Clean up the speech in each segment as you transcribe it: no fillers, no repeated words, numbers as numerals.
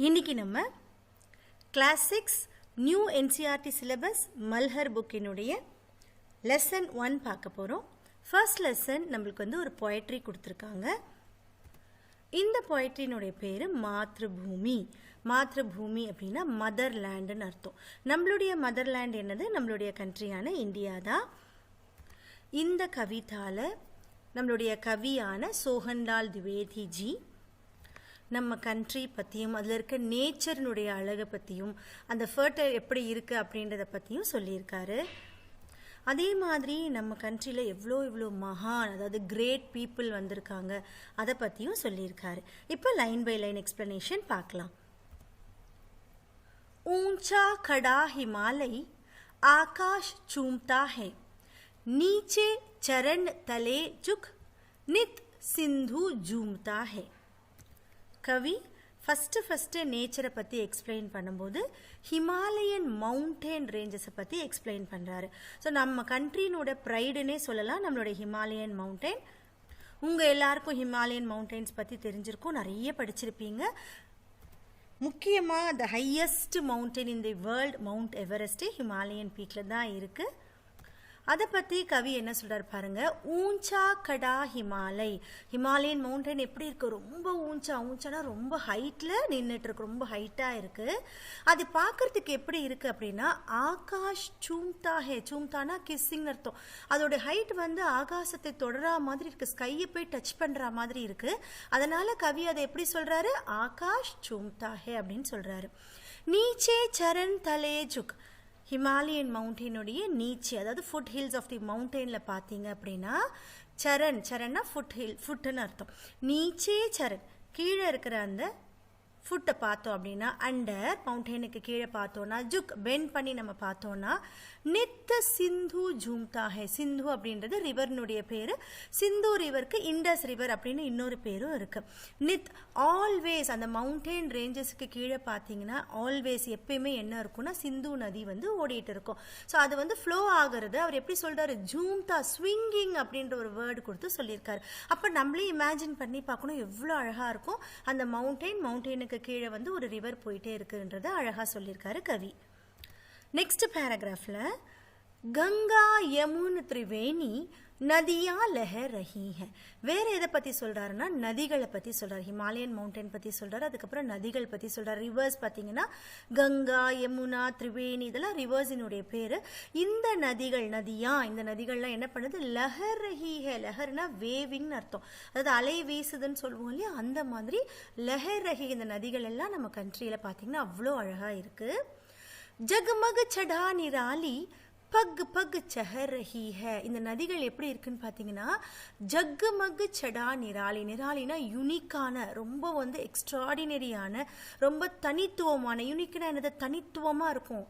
இன்னைக்கு நம்ம class 6 new NCERT syllabus Malhar புக்கினுடைய லெசன் 1 பார்க்க போகிறோம். ஃபர்ஸ்ட் லெசன் நம்மளுக்கு ஒரு பொயட்ரி கொடுத்துருக்காங்க. இந்த பொயட்ரினுடைய பேர் மாத்ருபூமி. மாத்ருபூமி அப்படின்னா மதர்லேண்டுன்னு அர்த்தம். நம்மளுடைய மதர்லேண்ட் என்னது? நம்மளுடைய கண்ட்ரியான இந்தியா தான். இந்த கவிதால நம்மளுடைய கவியான சோஹன்லால் திவேதிஜி நம்ம கண்ட்ரி பற்றியும் அதில் இருக்க நேச்சர்னுடைய அழகை பற்றியும் அந்த ஃபர்டைல் எப்படி இருக்குது அப்படின்றத பற்றியும் சொல்லியிருக்காரு. அதே மாதிரி நம்ம கண்ட்ரியில் எவ்வளோ மகான், அதாவது கிரேட் பீப்புள் வந்திருக்காங்க, அதை பற்றியும் சொல்லியிருக்காரு. இப்போ லைன் பை லைன் எக்ஸ்பிளனேஷன் பார்க்கலாம். ऊंचा खड़ा हिमालय आकाश चूमता है, नीचे चरण तले झुक नित सिंधु झूमता है. கவி ஃபஸ்ட்டு நேச்சரை பற்றி எக்ஸ்பிளைன் பண்ணும்போது ஹிமாலயன் மவுண்டெயின் ரேஞ்சஸை பற்றி எக்ஸ்பிளைன் பண்ணுறாரு. ஸோ நம்ம கண்ட்ரினோட ப்ரைடுன்னே சொல்லலாம் நம்மளோட ஹிமாலயன் மவுண்டெயின். உங்கள் எல்லாருக்கும் ஹிமாலயன் மவுண்டெயின்ஸ் பற்றி தெரிஞ்சிருக்கும், நிறைய படிச்சிருப்பீங்க. முக்கியமாக the highest mountain in the world mount Everest Himalayan பீக்கில் தான் இருக்குது. அதை பற்றி கவி என்ன சொல்கிறார் பாருங்க. ஊஞ்சா கடா ஹிமாலய். ஹிமாலயன் மவுண்டன் எப்படி இருக்குது? ரொம்ப ஊஞ்சானா ரொம்ப ஹைட்டில் நின்றுட்டு இருக்கு, ரொம்ப ஹைட்டாக இருக்குது. அது பார்க்குறதுக்கு எப்படி இருக்குது அப்படின்னா ஆகாஷ் சூம்தா ஹே. சூம்தானா கிஸ்ஸிங்னு அர்த்தம். அதோட ஹைட் ஆகாசத்தை தொடரா மாதிரி இருக்குது, ஸ்கையை போய் டச் பண்ணுற மாதிரி இருக்குது. அதனால் கவி அதை எப்படி சொல்கிறாரு? ஆகாஷ் சூம்தா ஹே அப்படின்னு சொல்கிறாரு. நீச்சே சரண் தலே ஜுக். ஹிமாலயன் மவுண்டெயினுடைய நீச்சே, அதாவது ஃபுட் ஹில்ஸ் ஆஃப் தி மவுண்டெயினில் பார்த்தீங்க அப்படின்னா சரன்னா ஃபுட்டுன்னு அர்த்தம். நீச்சே சரண், கீழே இருக்கிற அந்த ஃபுட்டை பார்த்தோம் அப்படின்னா அண்டர் மவுண்டெயினுக்கு கீழே பார்த்தோன்னா ஜுக் பெண்ட் பண்ணி நம்ம பார்த்தோன்னா நித்த சிந்து ஜூம்தா ஹே. சிந்து அப்படின்றது ரிவர்னுடைய பேர். சிந்து ரிவருக்கு இண்டஸ் ரிவர் அப்படின்னு இன்னொரு பேரும் இருக்கு. நித் ஆல்வேஸ், அந்த மவுண்டெயின் ரேஞ்சஸ்க்கு கீழே பார்த்தீங்கன்னா ஆல்வேஸ் எப்பயுமே என்ன இருக்கும்னா சிந்து நதி ஓடிட்டு இருக்கும். ஸோ அது ஃப்ளோ ஆகிறது அவர் எப்படி சொல்றாரு? ஜூம்தா, ஸ்விங்கிங் அப்படின்ற ஒரு வேர்டு கொடுத்து சொல்லியிருக்காரு. அப்போ நம்மளே இமேஜின் பண்ணி பார்க்கணும் எவ்வளோ அழகாக இருக்கும். அந்த மவுண்டெயினுக்கு கீழே ஒரு ரிவர் போயிட்டே இருக்குன்றத அழகா சொல்லியிருக்காரு கவி. நெக்ஸ்ட் பேராகிராஃப்ல கங்கா யமுன் திரிவேணி நதியா லஹர் ரஹி ஹை. வேற எதை பத்தி சொல்றாருன்னா நதிகளை பத்தி சொல்றாரு. ஹிமாலயன் மவுண்டன் பத்தி சொல்றாரு, அதுக்கப்புறம் நதிகள் பத்தி சொல்றாரு. ரிவர்ஸ் பார்த்தீங்கன்னா கங்கா, யமுனா, திரிவேணி இதெல்லாம் ரிவர்ஸினுடைய பேரு. இந்த நதிகள்லாம் என்ன பண்ணுது? லஹர் ரஹி ஹை. லஹர்னா வேவிங்னு அர்த்தம், அதாவது அலை வீசுதுன்னு சொல்லுவோம் இல்லையா, அந்த மாதிரி லஹர் ரஹி. இந்த நதிகள் எல்லாம் நம்ம கண்ட்ரியில பார்த்தீங்கன்னா அவ்வளோ அழகா இருக்கு. ஜக்மக் சடா நிராலி பக் பக் சஹர் ரஹி ஹை. இந்த நதிகள் எப்படி இருக்குன்னு பார்த்தீங்கன்னா ஜக்மக் சடா நிராலி. நிராலினா யுனிக்கான, ரொம்ப எக்ஸ்ட்ராடினரியான, ரொம்ப தனித்துவமான. யுனிக்னா என்னது? தனித்துவமாக இருக்கும்,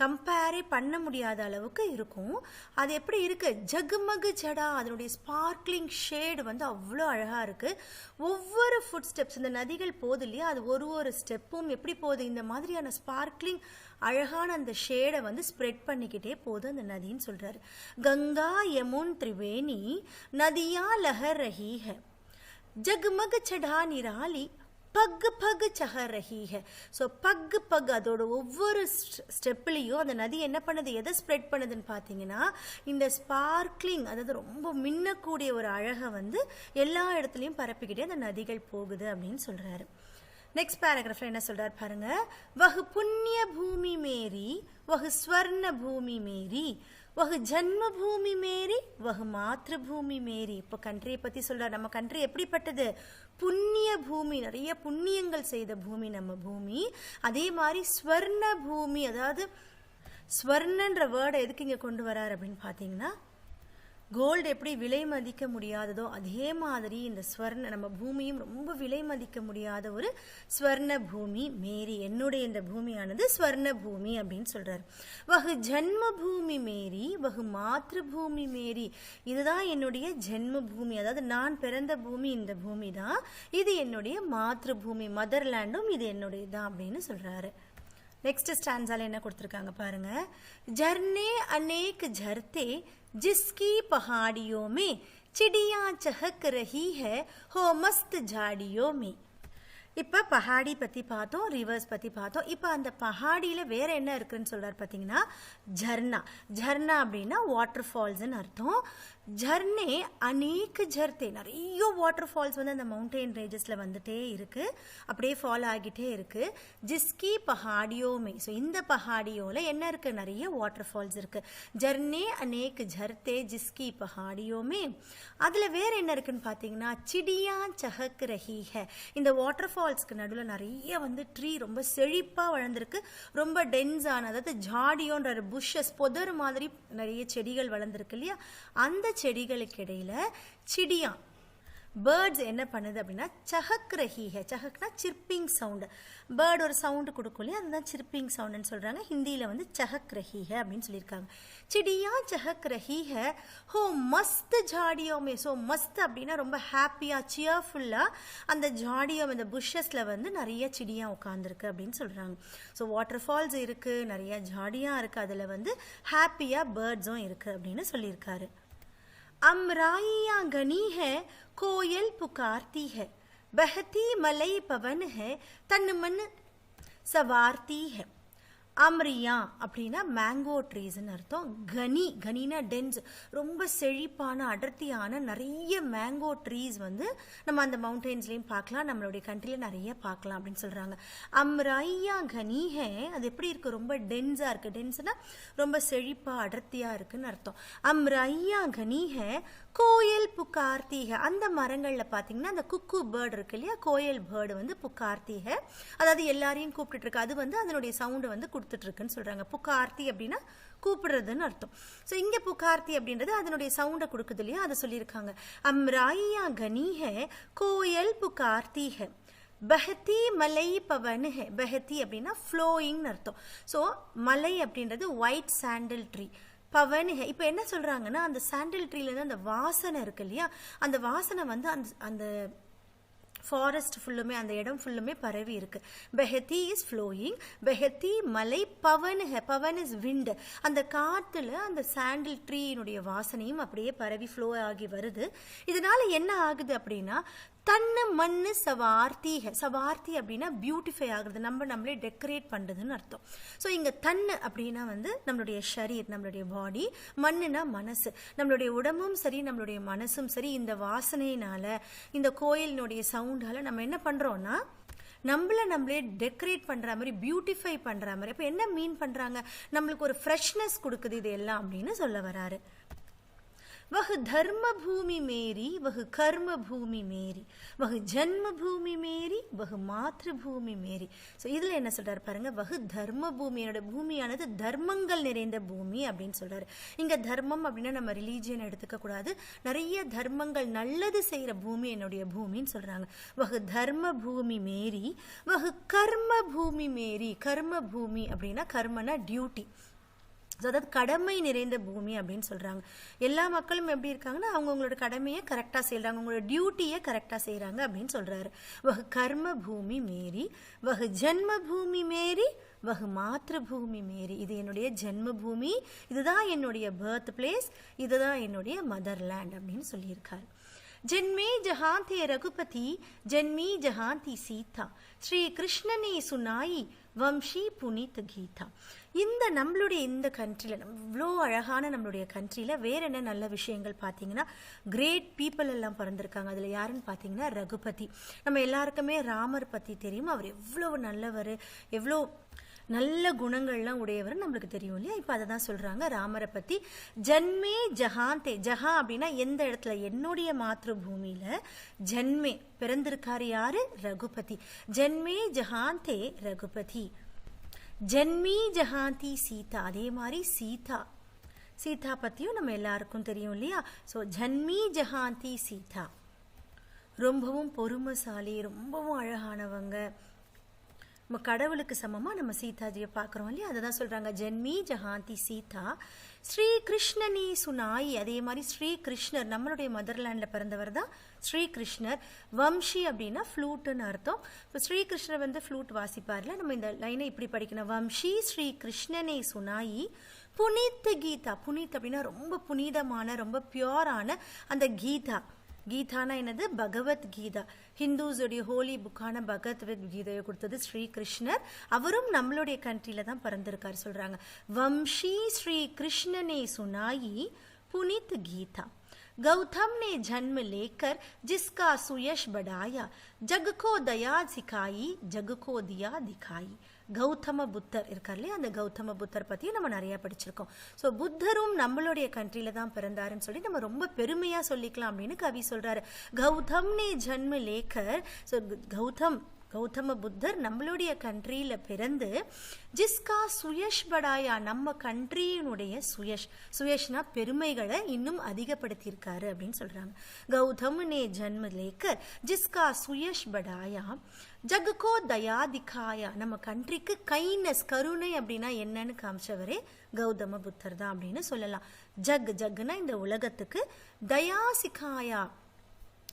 கம்பேரே பண்ண முடியாத அளவுக்கு இருக்கும். அது எப்படி இருக்கு? ஜக்மக் சடா, அதனுடைய ஸ்பார்க்லிங் ஷேடு அவ்வளோ அழகாக இருக்கு. ஒவ்வொரு ஃபுட் ஸ்டெப்ஸ், இந்த நதிகள் போகுது இல்லையா, அது ஒரு ஸ்டெப்பும் எப்படி போகுது? இந்த மாதிரியான ஸ்பார்க்லிங் அழகான அந்த ஷேடை ஸ்ப்ரெட் பண்ணிக்கிட்டே போகுது அந்த நதின்னு சொல்றாரு. கங்கா யமுன் திரிவேணி நதியா லஹர் ரஹி ஹை, ஜக்மக் சடா நிராலி பக் பக் சஹர் ரஹி ஹை. ஸோ பக் அதோட ஒவ்வொரு ஸ்டெப்லையும் அந்த நதி என்ன பண்ணுது? எதை ஸ்ப்ரெட் பண்ணுதுன்னு பார்த்தீங்கன்னா இந்த ஸ்பார்க்லிங், அதாவது ரொம்ப மின்னக்கூடிய ஒரு அழகை எல்லா இடத்துலையும் பரப்பிக்கிட்டே அந்த நதிகள் போகுது அப்படின்னு சொல்றாரு. நெக்ஸ்ட் பேராகிராஃப்ல என்ன சொல்றாரு பாருங்க. வஹ் புண்ணிய பூமி மேரி வஹ் ஸ்வர்ண பூமி மேரி வஹ் ஜன்ம பூமி மேரி வஹ் மாத்ருபூமி மேரி. இப்போ கண்ட்ரியை பற்றி சொல்கிறார். நம்ம கண்ட்ரி எப்படிப்பட்டது? புண்ணிய பூமி, நிறைய புண்ணியங்கள் செய்த பூமி நம்ம பூமி. அதே மாதிரி ஸ்வர்ண பூமி, அதாவது ஸ்வர்ணன்ற வேர்டை எதுக்கு இங்கே கொண்டு வரார் அப்படின்னு பார்த்தீங்கன்னா கோல்டு எப்படி விலை மதிக்க முடியாததோ அதே மாதிரி இந்த ஸ்வர்ண நம்ம பூமியும் ரொம்ப விலை மதிக்க முடியாத ஒரு ஸ்வர்ண பூமி மேரி. என்னுடைய இந்த பூமியானது ஸ்வர்ண பூமி அப்படின்னு சொல்றாரு. வஹு ஜன்ம பூமி மேரி வஹு மாத்ரு பூமி மேரி. இதுதான் என்னுடைய ஜென்ம பூமி, அதாவது நான் பிறந்த பூமி இந்த பூமி தான். இது என்னுடைய மாத்ரு பூமி, மதர்லேண்டும் இது என்னுடைய தான் அப்படின்னு சொல்றாரு. नेक्स्ट स्टैंजाல என்ன கொடுத்திருக்காங்க பாருங்க. झरने अनेक झरते जिसकी पहाड़ियों में चिड़ियां चहक रही है हो मस्त झाड़ियों में. இப்போ பஹாடி பற்றி பார்த்தோம், ரிவர்ஸ் பற்றி பார்த்தோம். இப்போ அந்த பஹாடியில் வேற என்ன இருக்குன்னு சொல்கிறார் பார்த்தீங்கன்னா झरना. झरना அப்படின்னா வாட்டர் ஃபால்ஸ்ன்னு அர்த்தம். झरने अनेक झरते, நிறைய வாட்டர் ஃபால்ஸ் வந்து அந்த மவுண்டைன் ரேஞ்சஸில் வந்துட்டே இருக்குது, அப்படியே ஃபாலோ ஆகிட்டே இருக்குது. ஜிஸ்கி பஹாடியோமே, ஸோ இந்த பஹாடியோவில் என்ன இருக்குது, நிறைய வாட்டர் ஃபால்ஸ் இருக்குது. झरने अनेक झरते जिसकी पहाड़ियों में. அதில் வேறு என்ன இருக்குன்னு பார்த்தீங்கன்னா சிடியா சஹக் ரஹி ஹை. இந்த வாட்டர் ஃபால்ஸ்க்கு நடுவில் நிறைய வந்து ட்ரீ ரொம்ப செழிப்பாக வளர்ந்துருக்கு, ரொம்ப டென்ஸான, அதாவது ஜாடியோன்ற புஷ்ஷஸ் பொதர் மாதிரி நிறைய செடிகள் வளர்ந்துருக்கு இல்லையா. அந்த செடிகளுக்கு இடையில சிடியா பேர்ட்ஸ் என்ன பண்ணுது அப்படின்னா சஹக் ரஹி ஹை. சஹக்னா சிர்பிங் சவுண்டு, பேர்டு ஒரு சவுண்டு கொடுக்கும் இல்லையா, அதுதான் சிர்பிங் சவுண்டுன்னு சொல்கிறாங்க. ஹிந்தியில் வந்து சஹக் ரஹி ஹை அப்படின்னு சொல்லியிருக்காங்க. சிடியா சஹக் ரஹி ஹை ஹோ மஸ்த் ஜாடியோமே. ஸோ மஸ்த் அப்படின்னா ரொம்ப ஹாப்பியாக சியர்ஃபுல்லாக அந்த ஜாடியோம் இந்த புஷ்ஷஸில் வந்து நிறைய சிடியா உட்காந்துருக்கு அப்படின்னு சொல்கிறாங்க. ஸோ வாட்டர் ஃபால்ஸ் இருக்குது, நிறைய ஜாடியாக இருக்குது, அதில் வந்து ஹாப்பியாக பேர்ட்ஸும் இருக்குது அப்படின்னு சொல்லியிருக்காரு. अमराइयाँ घनी है कोयल पुकारती है, बहती मलई पवन है तन मन सवारती है. அம்ரியா அப்படின்னா மேங்கோ ட்ரீஸ்ன்னு அர்த்தம். கனி, கனினா டென்ஸ், ரொம்ப செழிப்பான அடர்த்தியான நிறைய மேங்கோ ட்ரீஸ் வந்து நம்ம அந்த மவுண்டெயின்ஸ்லேயும் பார்க்கலாம், நம்மளுடைய கண்ட்ரியில் நிறைய பார்க்கலாம் அப்படின்னு சொல்கிறாங்க. அம்ராயா கனி ஹே, அது எப்படி இருக்குது, ரொம்ப டென்ஸாக இருக்குது. டென்ஸ்னா ரொம்ப செழிப்பாக அடர்த்தியாக இருக்குன்னு அர்த்தம். அம்ராயா கனி ஹே கோயல் புகார்த்தி ஹை. அந்த மரங்களில் பார்த்தீங்கன்னா அந்த குக்கு பேர்டு இருக்கு இல்லையா, கோயல் பேர்டு வந்து புகார்த்தி ஹை, அதாவது எல்லாரையும் கூப்பிட்டு இருக்கு, அது வந்து அதனுடைய சவுண்டு வந்து கொடுத்துட்ருக்குன்னு சொல்கிறாங்க. புகார்த்தி அப்படின்னா கூப்பிடுறதுன்னு அர்த்தம். ஸோ இங்கே புகார்த்தி அப்படின்றது அதனுடைய சவுண்டை கொடுக்குது இல்லையா, அதை சொல்லியிருக்காங்க. அம்ராயா கனி ஹை கோயல் புகார்த்தி ஹை, பஹத்தி மலை பவன் ஹை. பஹத்தி அப்படின்னா ஃப்ளோயிங்னு அர்த்தம். ஸோ மலை அப்படின்றது ஒயிட் சாண்டல் ட்ரீ, பவன் ஹை. இப்போ என்ன சொல்கிறாங்கன்னா அந்த சாண்டல் ட்ரீலேருந்து அந்த வாசனை இருக்கு இல்லையா, அந்த வாசனை வந்து அந்த அந்த ஃபாரஸ்ட் ஃபுல்லுமே, அந்த இடம் ஃபுல்லுமே பரவி இருக்கு. பெஹத்தி இஸ் ஃப்ளோயிங், பெஹத்தி மலை, பவன் ஹை, பவன் இஸ் விண்ட். அந்த காற்றுல அந்த சாண்டில் ட்ரீனுடைய வாசனையும் அப்படியே பரவி ஃப்ளோ ஆகி வருது. இதனால என்ன ஆகுது அப்படின்னா தன்னு மண்ணு சவார்த்தி ஹை. சவார்த்தி அப்படின்னா பியூட்டிஃபை ஆகுறது, நம்மளே டெக்கரேட் பண்ணுறதுன்னு அர்த்தம். ஸோ இங்கே தன்னு அப்படின்னா வந்து நம்மளுடைய ஷரீர், நம்மளுடைய பாடி, மண்ணுனா மனசு, நம்மளுடைய உடம்பும் சரி நம்மளுடைய மனசும் சரி இந்த வாசனையினால, இந்த கோயிலினுடைய சவுண்டால் நம்ம என்ன பண்ணுறோன்னா நம்மளே டெக்கரேட் பண்ணுற மாதிரி, பியூட்டிஃபை பண்ணுற மாதிரி. இப்போ என்ன மீன் பண்ணுறாங்க, நம்மளுக்கு ஒரு ஃப்ரெஷ்னஸ் கொடுக்குது இது எல்லாம் அப்படின்னு சொல்ல வராரு. वह धर्म भूमि मेरी वह कर्म भूमि मेरी वह जन्म भूमि मेरी वह मातृभूमि मेरी. ஸோ இதில் என்ன சொல்கிறார் பாருங்க, வகு தர்ம பூமி, என்னோட பூமியானது தர்மங்கள் நிறைந்த பூமி அப்படின்னு சொல்கிறாரு. இங்கே தர்மம் அப்படின்னா நம்ம ரிலீஜியன் எடுத்துக்க கூடாது, நிறைய தர்மங்கள் நல்லது செய்கிற பூமி என்னுடைய பூமின்னு சொல்கிறாங்க. வகு தர்ம பூமி மேரி வகு கர்ம பூமி மேரி. கர்ம பூமி அப்படின்னா கர்மனா டியூட்டி, அதாவது கடமை நிறைந்த பூமி அப்படின்னு சொல்கிறாங்க. எல்லா மக்களும் எப்படி இருக்காங்கன்னா அவங்களோட கடமையை கரெக்டாக செய்கிறாங்க, அவங்களோட டியூட்டியை கரெக்டாக செய்கிறாங்க அப்படின்னு சொல்கிறாரு. வகு கர்ம பூமி மேரி வகு ஜென்ம பூமி மேரி வகு மாத்ருபூமி மேரி. இது என்னுடைய ஜென்ம பூமி, இதுதான் என்னுடைய பர்த் பிளேஸ், இதுதான் என்னுடைய மதர்லேண்ட் அப்படின்னு சொல்லியிருக்காரு. जन्मे जहाँ थे रघुपति जन्मी जहाँ थी सीता श्री कृष्ण ने सुनाई வம்ஷி புனித் கீதா. இந்த நம்மளுடைய இந்த கண்ட்ரியில், இவ்வளோ அழகான நம்மளுடைய கண்ட்ரியில் வேற என்ன நல்ல விஷயங்கள் பார்த்தீங்கன்னா கிரேட் பீப்புள் எல்லாம் பிறந்திருக்காங்க. அதில் யாருன்னு பார்த்தீங்கன்னா ரகுபதி. நம்ம எல்லாருக்குமே ராமர் பற்றி தெரியும், அவர் எவ்வளோ நல்லவர், எவ்வளோ நல்ல குணங்கள்லாம் உடையவர் நம்மளுக்கு தெரியும் இல்லையா. இப்போ அதை தான் சொல்கிறாங்க ராமரை பற்றி. ஜன்மே ஜஹாந்தே, ஜஹா அப்படின்னா எந்த இடத்துல, என்னுடைய மாத்ரு பூமியில். ஜன்மே பிறந்திருக்காரு யாரு, ரகுபதி. ஜன்மே ஜஹாந்தே ரகுபதி. ஜன்மி ஜஹாந்தி சீதா, அதே மாதிரி சீதா, சீதா பற்றியும் நம்ம எல்லாருக்கும் தெரியும் இல்லையா. ஸோ ஜன்மி ஜஹாந்தி சீதா, ரொம்பவும் பொறுமைசாலி, ரொம்பவும் அழகானவங்க, நம்ம கடவுளுக்கு சமமாக நம்ம சீதாஜியை பார்க்குறோம் இல்லையா, அதை தான் சொல்கிறாங்க. ஜென்மி ஜஹாந்தி சீதா ஸ்ரீ கிருஷ்ணனி சுனாயி. அதே மாதிரி ஸ்ரீ கிருஷ்ணர், நம்மளுடைய மதர்லேண்டில் பிறந்தவர் தான் ஸ்ரீ கிருஷ்ணர். வம்ஷி அப்படின்னா ஃப்ளூட்டுன்னு அர்த்தம். இப்போ ஸ்ரீ கிருஷ்ணர் வந்து ஃப்ளூட் வாசிப்பார்ல, நம்ம இந்த லைனை இப்படி படிக்கணும். வம்ஷி ஸ்ரீ கிருஷ்ணனே சுனாயி புனித் கீதா. புனித் அப்படின்னா ரொம்ப புனிதமான, ரொம்ப பியோரான அந்த கீதா, கீதானா என்னது? பகவத்கீதா. ஹிந்துஸுடைய ஹோலி புக்கான பகவத்கீதையை கொடுத்தது ஸ்ரீ கிருஷ்ணர். அவரும் நம்மளுடைய கண்ட்ரியில தான் பிறந்திருக்கார் சொல்றாங்க. வம்ஷி ஸ்ரீ கிருஷ்ணனே சுனாயி புனித் கீதா, गौतम ने जन्म लेकर जिसका सुयश बढ़ाया, जग को दया सिखाई, जग को दिया दिखाई. கௌதம புத்தர் இருக்கார் இல்லையா, அந்த கௌதம புத்தர் பற்றியும் நம்ம நிறையா படிச்சிருக்கோம். ஸோ புத்தரும் நம்மளுடைய கண்ட்ரியில தான் பிறந்தாருன்னு சொல்லி நம்ம ரொம்ப பெருமையாக சொல்லிக்கலாம் அப்படின்னு கவி சொல்கிறாரு. கௌதம் நே ஜன்ம லேக்கர். ஸோ கௌதம புத்தர் நம்மளுடைய கண்ட்ரியில் பிறந்து ஜிஸ்கா சுயஷ் படாயா, நம்ம கண்ட்ரியினுடைய சுயஷ்னா பெருமைகளை இன்னும் அதிகப்படுத்தியிருக்காரு அப்படின்னு சொல்கிறாங்க. கௌதம் நே ஜன்ம லேக்கர் ஜிஸ்கா சுயஷ் படாயா, ஜகுக்கோ தயா திகாயா, நம்ம கண்ட்ரிக்கு கைண்ட்னஸ் கருணை அப்படின்னா என்னன்னு காமிச்சவரே கௌதம புத்தர் தான் அப்படின்னு சொல்லலாம். ஜக்னா இந்த உலகத்துக்கு, தயா சிகாயா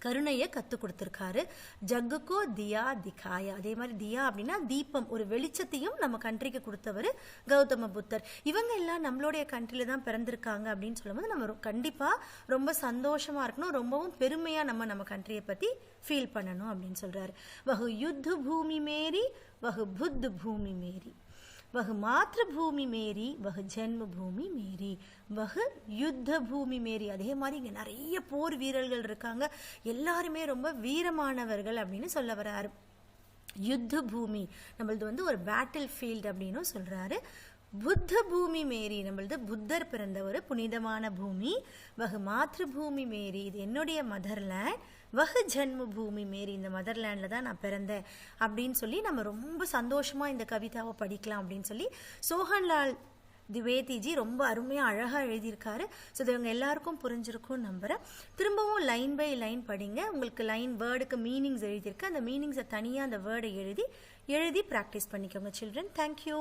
கருணையை கற்றுக் கொடுத்துருக்காரு. ஜக்குக்கோ தியா திகாயா, அதே மாதிரி தியா அப்படின்னா தீபம், ஒரு வெளிச்சத்தையும் நம்ம கண்ட்ரிக்கு கொடுத்தவர் கௌதம புத்தர். இவங்க எல்லாம் நம்மளுடைய கண்ட்ரியில தான் பிறந்திருக்காங்க அப்படின்னு சொல்லும்போது நம்ம கண்டிப்பாக ரொம்ப சந்தோஷமா இருக்கணும், ரொம்பவும் பெருமையாக நம்ம கண்ட்ரியை பற்றி ஃபீல் பண்ணணும் அப்படின்னு சொல்றாரு. வஹு யுத்த பூமி மேரி வஹு புத்த பூமி மேரி, वह मातृभूमि मेरी वह जन्म भूमि मेरी, वह யுத்த பூமி மேரி. அதே மாதிரி இங்கே நிறைய போர் வீரர்கள் இருக்காங்க, எல்லாருமே ரொம்ப வீரமானவர்கள் அப்படின்னு சொல்ல வர்றாரு. யுத்த பூமி நம்மளது ஒரு பேட்டில் ஃபீல்டு அப்படின்னு சொல்றாரு. புத்த பூமி மேரி நம்மளது புத்தர் பிறந்த ஒரு புனிதமான பூமி. வஹு மாத்ருபூமி மேரி, இது என்னுடைய மதர்லேண்ட். வஹு ஜன்ம பூமி மேரி, இந்த மதர்லேண்டில் தான் நான் பிறந்தேன் அப்படின்னு சொல்லி நம்ம ரொம்ப சந்தோஷமாக இந்த கவிதாவை படிக்கலாம் அப்படின்னு சொல்லி சோஹன்லால் திவேதிஜி ரொம்ப அருமையாக அழகாக எழுதியிருக்காரு. ஸோ இது இவங்க எல்லாருக்கும் புரிஞ்சிருக்கும் நம்புகிறேன். திரும்பவும் லைன் பை லைன் படிங்க. உங்களுக்கு வேர்டுக்கு மீனிங்ஸ் எழுதியிருக்கு, அந்த மீனிங்ஸை தனியாக அந்த வேர்டை எழுதி ப்ராக்டிஸ் பண்ணிக்கோங்க சில்ட்ரன். தேங்க்யூ.